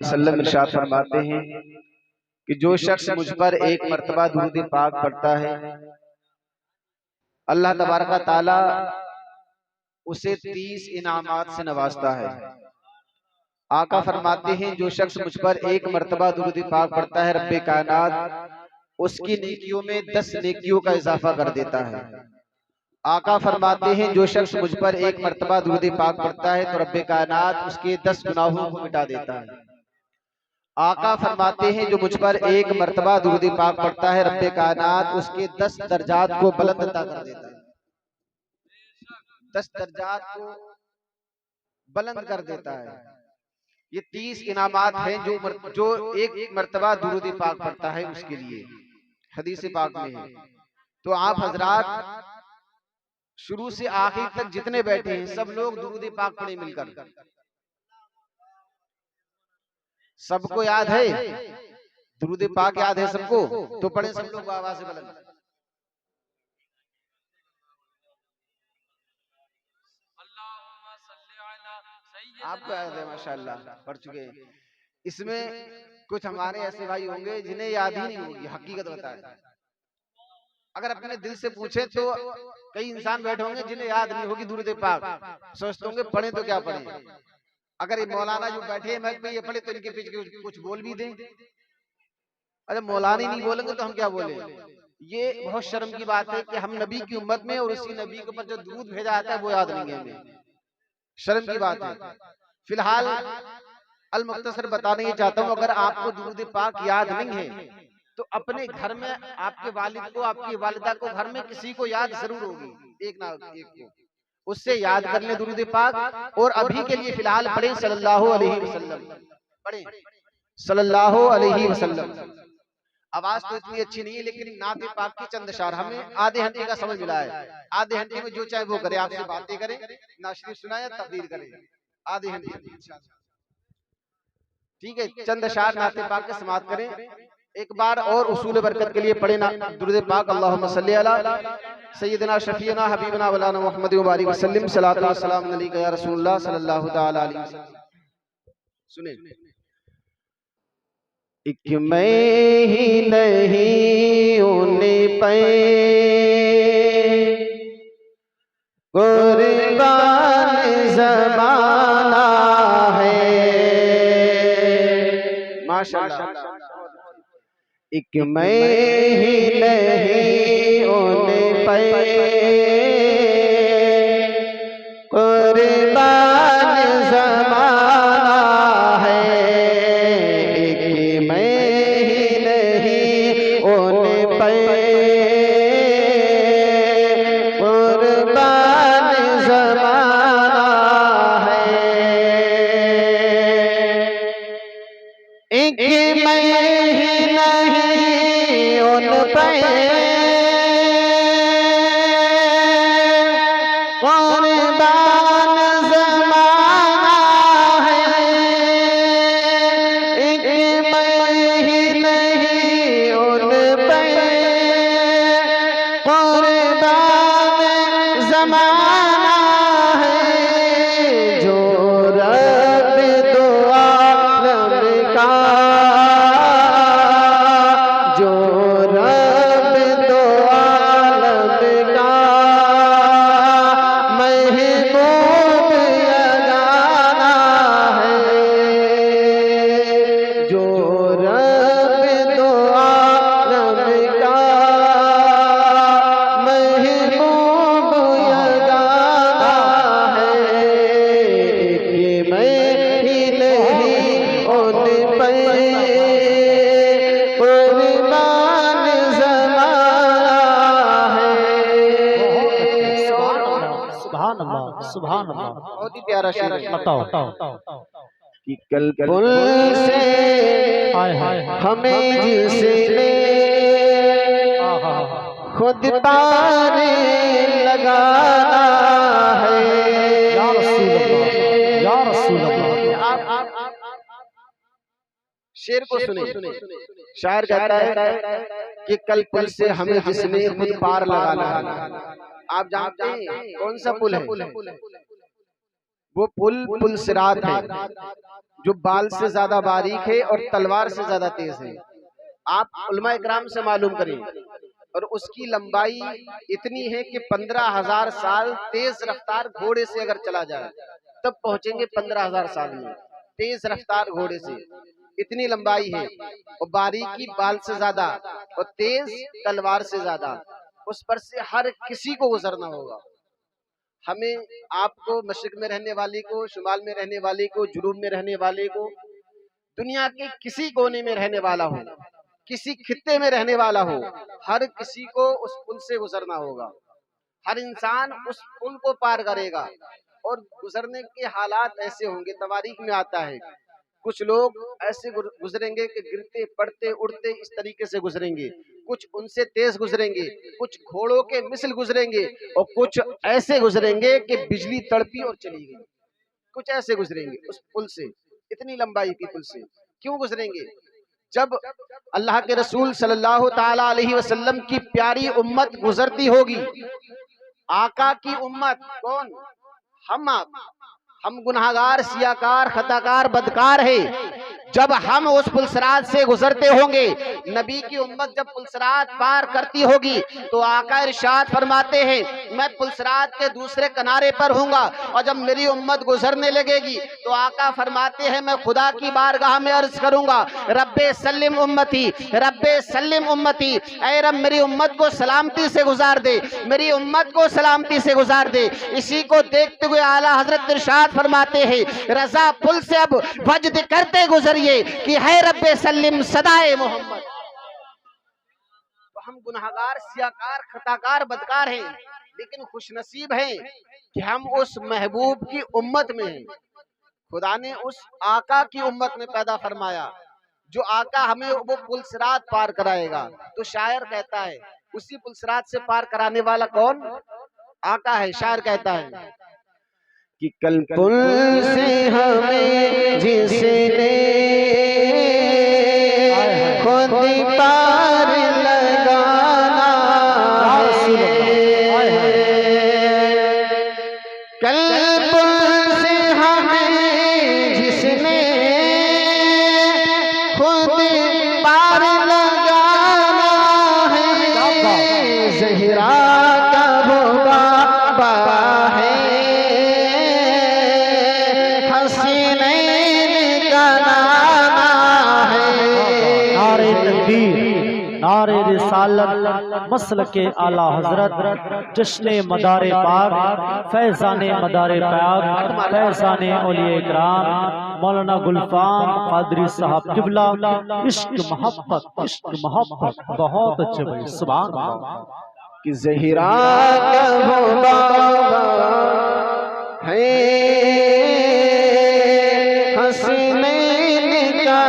वसल्लम इरशाद फरमाते हैं कि जो शख्स मुझ पर एक मर्तबा दुरूद पाक पढ़ता है, अल्लाह तबारक व तआला उसे 30 इनामात से नवाजता है। आका फरमाते हैं जो शख्स मुझ पर एक मर्तबा दुरूद पाक पढ़ता है, रब्बे कायनात उसकी नेकियों में 10 नेकियों का इजाफा कर देता है। आका फरमाते हैं जो शख्स मुझ पर एक मर्तबा दुरूद पाक पढ़ता है तो रब्बे कायनात उसके 10 गुनाहों को मिटा देता है। आका फरमाते हैं जो मुझ पर एक मर्तबा दुरूद पाक पढ़ता है, रब्बे कायनात उसके 10 दर्जात को बुलंद अता कर देता है। 10 दर्जात को बुलंद कर देता है। ये 30 इनामात हैं जो एक मर्तबा दुरूद पाक पढ़ता है उसके लिए, हदीस पाक में है। तो आप हजरात शुरू से आखिर तक जितने बैठे हैं सब लोग दुरूद पाक पढ़े मिलकर। सबको याद है दुरूद पाक? याद है सबको? तो पढ़े सब लोग आवाज से बुलंद। आपको याद है? माशाअल्लाह पढ़ चुके हैं। इसमें कुछ हमारे ऐसे भाई होंगे जिन्हें याद ही नहीं होगी, हकीकत बताए। अगर अपने दिल से पूछे तो कई इंसान बैठे होंगे जिन्हें याद नहीं होगी दुरूद पाक, सोचते होंगे पढ़े तो क्या पढ़े। अगर ये मौलाना जो बैठे हैं मैं ये पढ़े तो इनके पीछे कुछ बोल भी दें। अरे मौलाना नहीं बोलेंगे तो हम क्या बोले? ये बहुत शर्म की बात है कि हम नबी की उम्मत में और उसी नबी के ऊपर जो दूध भेजा जाता है वो याद नहीं है हमें। शर्म की बात है। फिलहाल अल मुख्तसर बताने ये चाहता हूँ, अगर आपको दुरूद पाक याद नहीं है तो अपने घर में आपके वालिद को, आपकी वालिदा को, घर में किसी को याद जरूर होगी, एक ना एक को, उससे याद कर ले दुरूद पाक। और अभी के लिए फिलहाल पढ़े सल्लल्लाहु अलैहि वसल्लम, पढ़े सल्लल्लाहु अलैहि वसल्लम। आवाज तो इतनी अच्छी नहीं है लेकिन नाते पाक की चंद अशार हमें आधे घंटे का समझ मिला है। आधे घंटे में जो चाहे वो करे, आपसे बातें करें, नाशरीफ सुनाए, तकरीर करें, आधे घंटे ठीक है। चंद अशार नाते पाक के समाप्त करें। एक बार और उसूल बरकत के लिए पढ़े ना दुरूद पाक। अल्लाहुम्मा सल्ली अला सय्यिदना शफीना हबीबना वलाना मुहम्मद व बारिक वसल्लम सल्लल्लाहु अलैहि वसल्लम अलैका या रसूलुल्लाह सल्लल्लाहु तआला अलैहि वसल्लम। सुने, एक मैं ही नहीं उन्हें पे कुर्बान ज़माना है। माशाअल्लाह। एक मैं ही नहीं उन्हें पे कुर्बान ज़माना है। एक मैं ही नहीं उन्हें पे कुर्बान ज़माना है। एक मैं ही नहीं उन पे कुर्बान ज़माना है। एक मैं ही नहीं उन पे कुर्बान ज़माना है। जो रब दो आलम का, जो रब दो आलम का महबूब यगाना है। जो रब दो आलम का महबूब यगाना है। कि मैं ही नहीं उन पे कुर्बान ज़माना है। सुभान अल्लाह, सुभान अल्लाह। बहुत ही प्यारा शेर है। बताओ कि कल पुल से हमें जिसने खुद पार लगाना है। या रसूल अल्लाह, या रसूल अल्लाह। शेर को सुने। शायर कहता है कि कल पुल से हमें जिसने खुद पार लगाना है। आप जानते हैं कौन सा पुल है? वो पुल सिरात है जो बाल से ज्यादा बारीक है और तलवार से ज्यादा तेज है। आप उलमा इकराम से मालूम करें, और उसकी लंबाई इतनी है कि 15,000 साल तेज रफ्तार घोड़े से अगर चला जाए तब पहुंचेंगे 15,000 साल में, तेज रफ्तार घोड़े से, इतनी लंबाई है। और बारीकी बाल से ज्यादा और तेज तलवार से ज्यादा, उस पर से हर किसी को गुजरना होगा। हमें, आपको, मशरिक में रहने वाले को, शुमाल में रहने वाले को, जुनूब में रहने वाले को, दुनिया के किसी कोने में रहने वाला हो, किसी खित्ते में रहने वाला हो, हर किसी को उस पुल से गुजरना होगा। हर इंसान उस पुल को पार करेगा और गुजरने के हालात ऐसे होंगे, तवारीख में आता है कुछ लोग ऐसे गुजरेंगे कि गिरते पड़ते उड़ते इस तरीके से गुजरेंगे, कुछ उनसे तेज गुजरेंगे, कुछ घोड़ों के मिसल गुजरेंगे, और कुछ ऐसे गुजरेंगे कि बिजली तड़पी और चली गई। कुछ ऐसे गुजरेंगे उस पुल से, इतनी लंबाई की पुल से। क्यों गुजरेंगे? जब अल्लाह के रसूल सल्लल्लाहु ताला अलैहि वसल्लम की प्यारी उम्मत गुजरती होगी, आका की उम्मत, कौन? हम गुनाहगार, सियाकार, खताकार, बदकार है। जब हम उस पुलसरात से गुजरते होंगे, नबी की उम्मत जब पुलसरात पार करती होगी तो आका इरशाद फरमाते हैं मैं पुलसरात के दूसरे किनारे पर हूँगा, और जब मेरी उम्मत गुजरने लगेगी तो आका फरमाते हैं मैं खुदा की बारगाह में अर्ज करूंगा, रब्बे सल्लिम उम्मती, रब्बे सल्लिम उम्मती, ऐ रब मेरी उम्मत को सलामती से गुजार दे, मेरी उम्मत को सलामती से गुजार दे। इसी को देखते हुए आला हजरत इरशाद फरमाते हैं रजा पुल से अब वजद करते गुजरिए कि है रब्बे सल्लिम सदाए मोहम्मद। तो हम गुनाहगार, सियाकार, खताकार, बदकार हैं, लेकिन खुशनसीब हैं कि हम उस महबूब की उम्मत में हैं। खुदा ने उस आका की उम्मत में पैदा फरमाया, जो आका हमें वो पुलसरात पार कराएगा। तो शायर कहता है उसी पुलसरात से पार कराने वाला कौन? आका है। शायर कहता है कि कल पुल से हमें जिसने खुद पार लगाना है, कल पुल से हमें जिसने खुद पार लगाना है, ज़हरा का वो बाबा है, नारे रिसालत मसलके आला हजरत जश्ने मदारे पाक फैज़ाने मदारे पाक फैज़ाने औलिया इकराम मौलाना गुलफाम कादरी साहब किबला। इश्क मोहब्बत बहुत अच्छे भाई, सुभान अल्लाह। कि ज़हरा का वो बाबा है, हसीने का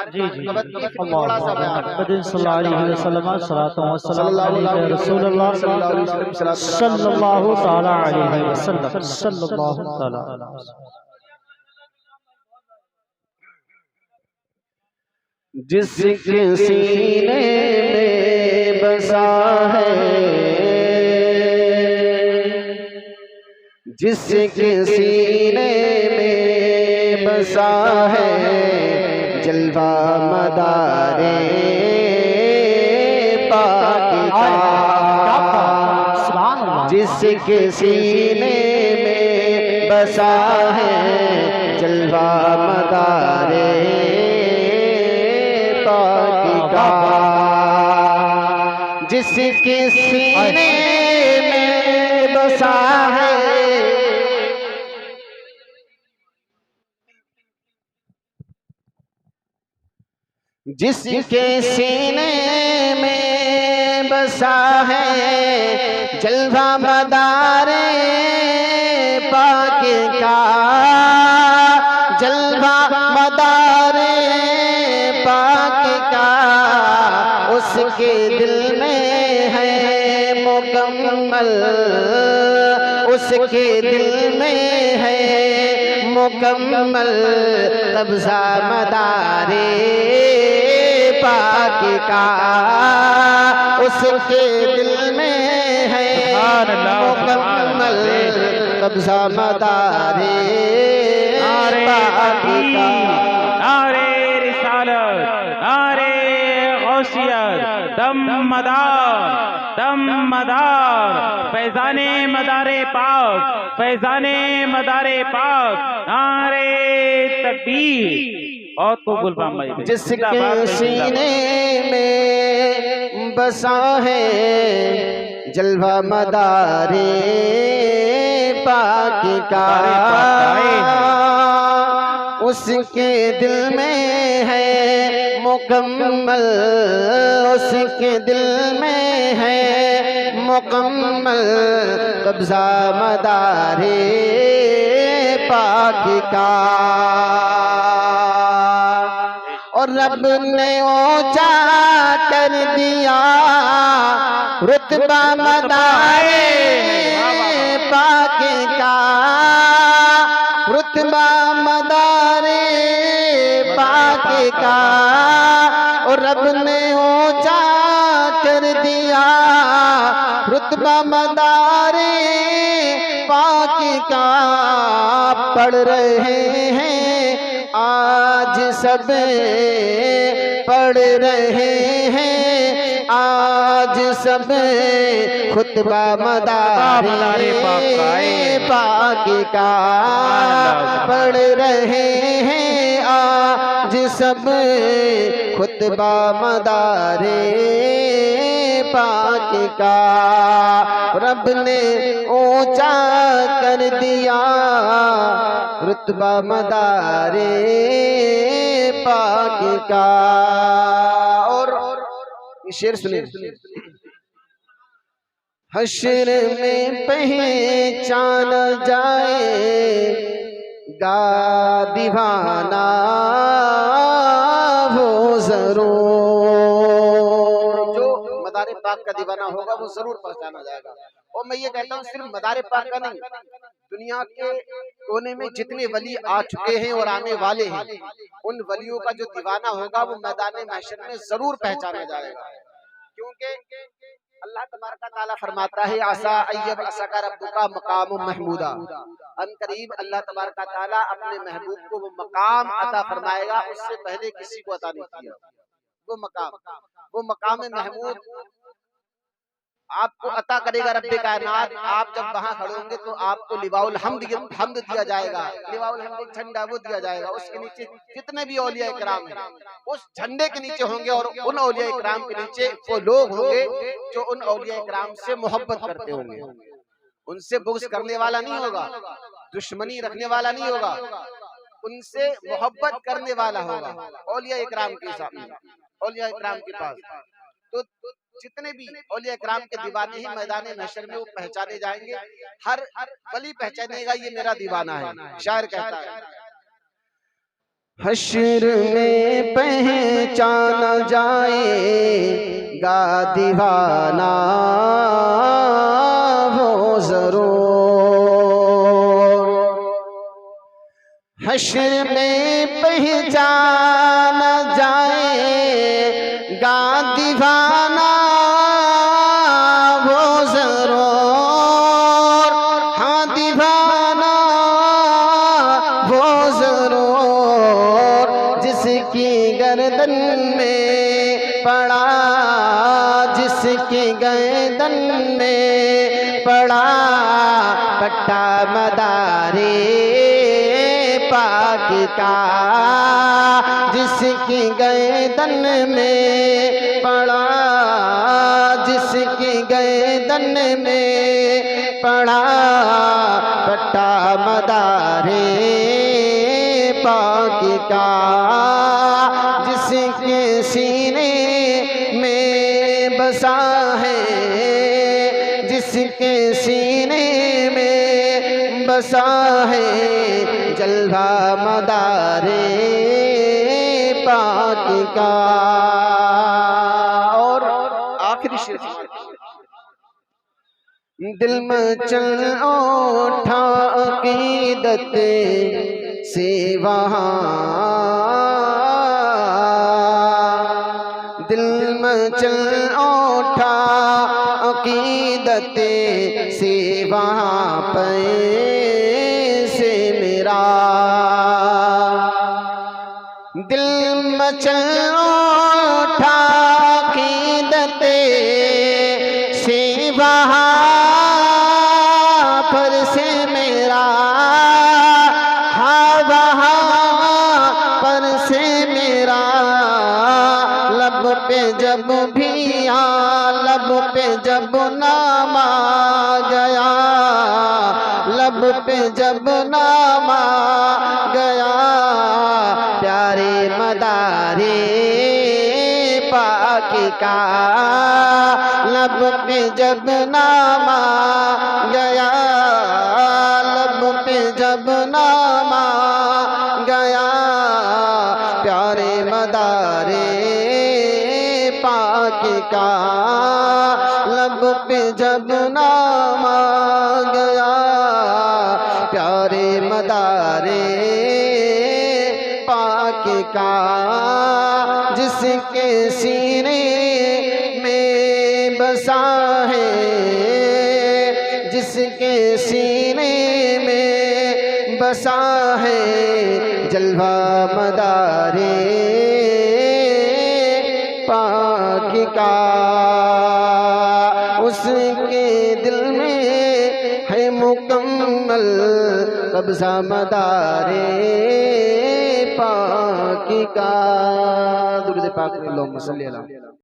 जी जी थोड़ा सा बयान सल्लल्लाहु अलैहि वसल्लम सल्लल्लाहु अलैहि रसूलुल्लाह सल्लल्लाहु ताला अलैहि वसल्लम सल्लल्लाहु ताला। जिसके सीने में बसा है, जिसके सीने में बसा है जलवा मदारे पाक का, जिसके सीने में बसा है जलवा मदारे पाक का, जिसके सीने में बसा है जिसके सीने में बसा है जलवा मदारे पाक का, जलवा मदारे पाक का, उसके दिल में है मुकम्मल, उसके दिल में है मुकम्मल कब्जा मदारे पाक का, उसके दिल में है मुकम्मल कब्जा मदारे पाक का। नारे रिसालत, नारे गौसियत, दमदार फैजाने मदारे पाक, फैजाने मदारे पाक, नारे तकबीर। और तो गुलबाम भाई जिसके सीने में बसा है जलवा मदारे पाक का, उसके दिल में है मुकम्मल, उसके दिल में है मुकम्मल कब्जा मदारे पाक का। और रब ने ऊंचा कर दिया रुतबा मदारे पाक का, रुतबा मदारे पाक का। और रब ने ऊंचा कर दिया रुतबा मदारे पाक का। पढ़ रहे हैं आज सब, पढ़ रहे हैं आज सब खुतबा मदारे पाक का, पढ़ रहे हैं आज सब खुतबा मदारे पाक का। रब ने ऊंचा कर दिया रुतबा मदारे पाक का। और शेर सुनिए, हश्र में पहचान जाएगा दीवाना वो जरूर, जो मदारे पाक का दीवाना होगा वो जरूर पहचाना जाएगा। और मैं ये कहता हूँ सिर्फ मदारे पाक का नहीं, दुनिया के कोने में जितने वली आ चुके हैं और आने वाले हैं, उन वलियों का जो दीवाना होगा वो मैदान महशर में जरूर पहचाना जाएगा। क्योंकि अल्लाह तबारक ताला फरमाता है आसा अय्यब असका रब्बुका मकाम महमूदा, अनकरीब अल्लाह तबारक ताला अपने महबूब को वो मकाम अता फरमाएगा उससे पहले किसी को अता नहीं किया। वो मकाम महमूद आपको अता करेगा रब्बे कायनात। आप जब वहां खड़े होंगे तो आपको लिवाउल हमद दिया जाएगा, लिवाउल हमद झंडा वो दिया जाएगा। उसके नीचे जितने भी औलिया इकराम हैं उस झंडे के नीचे होंगे, और उन औलिया इकराम के नीचे वो लोग होंगे जो उन औलिया इकराम से मोहब्बत करते होंगे। उनसे बुग़्ज़ करने वाला नहीं होगा, दुश्मनी रखने वाला नहीं होगा, उनसे मोहब्बत करने वाला होगा औलिया इकराम के सामने, औलिया इकराम के पास। तो जितने भी औलिया इकराम के दीवाने ही मैदान महशर में वो पहचाने जाएंगे। हर वली पहचानेगा ये मेरा दीवाना है। शायर कहता है हश्र में पहचाना जाएगा दीवाना वो जरूर, हश्र में पहचाना जाएगा दीवाना वो जरूर, हाँ दीवाना वो जरूर, जिसकी गर्दन में पड़ा, जिसकी गर्दन में पड़ा पट्टा मदारे पाक का, जिसकी गर्दन में पड़ा, जिसकी गर्दन में पड़ा पट्टा मदारे पाक का, जिसके सीने में बसा है, जिसके सीने में बसा है जलवा मदारे पाक का। और आखिरी शेर, दिल में चल उठा अकीदत से वहाँ दिल में चल उठा अकीदत से वहाँ पे से मेरा दिल में चल उठा अकीदत से वहाँ पर से मेरा हाँ वहाँ पर से मेरा लब पे जब भी लब पे जब नाम आ गया लब पे जब नाम आ गया प्यारे मदारे पाक का लब पे जब नाम आ गया लब पे जब नाम आ गया प्यारे मदारे पाक का लब पे जब नाम आ गया प्यारे मदारे पाक का जिसके सीने में बसा है जिसके सीने में बसा है जलवा मदारे पाक का उसके दिल में है मुकम्मल कब्जा मदारे पाक का दुरूद पाक में अल्लाहुम्मा सल्ली अला